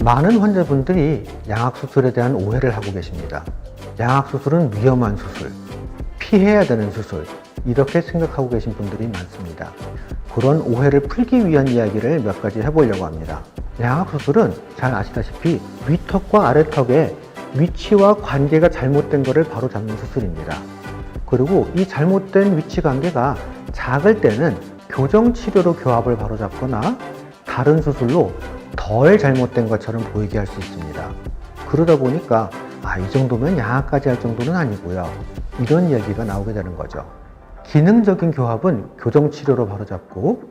많은 환자분들이 양악수술에 대한 오해를 하고 계십니다. 양악수술은 위험한 수술, 피해야 되는 수술, 이렇게 생각하고 계신 분들이 많습니다. 그런 오해를 풀기 위한 이야기를 몇 가지 해보려고 합니다. 양악수술은 잘 아시다시피 위턱과 아래턱의 위치와 관계가 잘못된 것을 바로잡는 수술입니다. 그리고 이 잘못된 위치 관계가 작을 때는 교정치료로 교합을 바로잡거나 다른 수술로 덜 잘못된 것처럼 보이게 할 수 있습니다. 그러다 보니까 이 정도면 양악까지 할 정도는 아니고요, 이런 이야기가 나오게 되는 거죠. 기능적인 교합은 교정치료로 바로잡고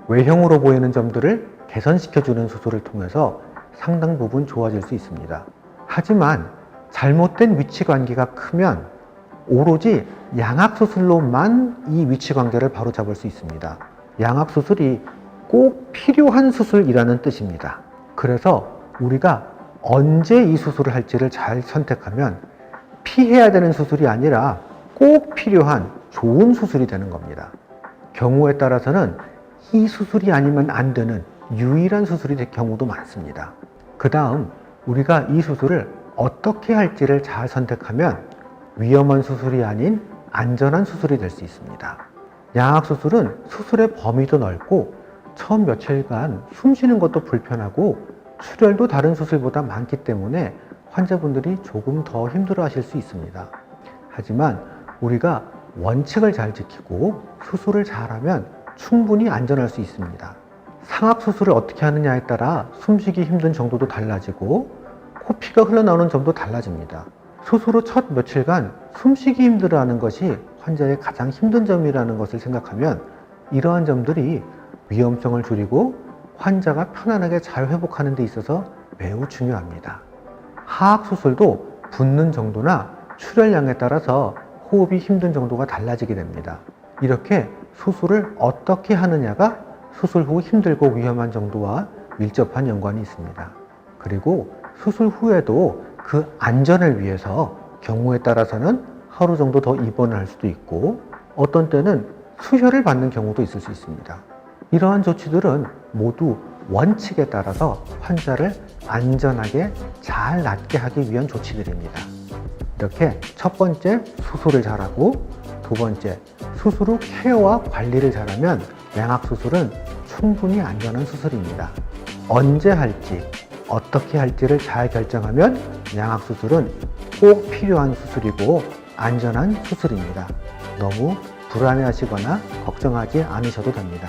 외형으로 보이는 점들을 개선시켜주는 수술을 통해서 상당 부분 좋아질 수 있습니다. 하지만 잘못된 위치 관계가 크면 오로지 양악수술로만 이 위치 관계를 바로잡을 수 있습니다. 양악수술이 꼭 필요한 수술이라는 뜻입니다. 그래서 우리가 언제 이 수술을 할지를 잘 선택하면 피해야 되는 수술이 아니라 꼭 필요한 좋은 수술이 되는 겁니다. 경우에 따라서는 이 수술이 아니면 안 되는 유일한 수술이 될 경우도 많습니다. 그 다음 우리가 이 수술을 어떻게 할지를 잘 선택하면 위험한 수술이 아닌 안전한 수술이 될 수 있습니다. 양악수술은 수술의 범위도 넓고 처음 며칠간 숨 쉬는 것도 불편하고 출혈도 다른 수술보다 많기 때문에 환자분들이 조금 더 힘들어 하실 수 있습니다. 하지만 우리가 원칙을 잘 지키고 수술을 잘하면 충분히 안전할 수 있습니다. 상악수술을 어떻게 하느냐에 따라 숨쉬기 힘든 정도도 달라지고 코피가 흘러나오는 점도 달라집니다. 수술 후 첫 며칠간 숨쉬기 힘들어하는 것이 환자의 가장 힘든 점이라는 것을 생각하면 이러한 점들이 위험성을 줄이고 환자가 편안하게 잘 회복하는 데 있어서 매우 중요합니다. 하악수술도 붓는 정도나 출혈량에 따라서 호흡이 힘든 정도가 달라지게 됩니다. 이렇게 수술을 어떻게 하느냐가 수술 후 힘들고 위험한 정도와 밀접한 연관이 있습니다. 그리고 수술 후에도 그 안전을 위해서 경우에 따라서는 하루 정도 더 입원을 할 수도 있고 어떤 때는 수혈을 받는 경우도 있을 수 있습니다. 이러한 조치들은 모두 원칙에 따라서 환자를 안전하게 잘 낫게 하기 위한 조치들입니다. 이렇게 첫 번째 수술을 잘하고 두 번째 수술 후 케어와 관리를 잘하면 양악수술은 충분히 안전한 수술입니다. 언제 할지 어떻게 할지를 잘 결정하면 양악수술은 꼭 필요한 수술이고 안전한 수술입니다. 너무 불안해하시거나 걱정하지 않으셔도 됩니다.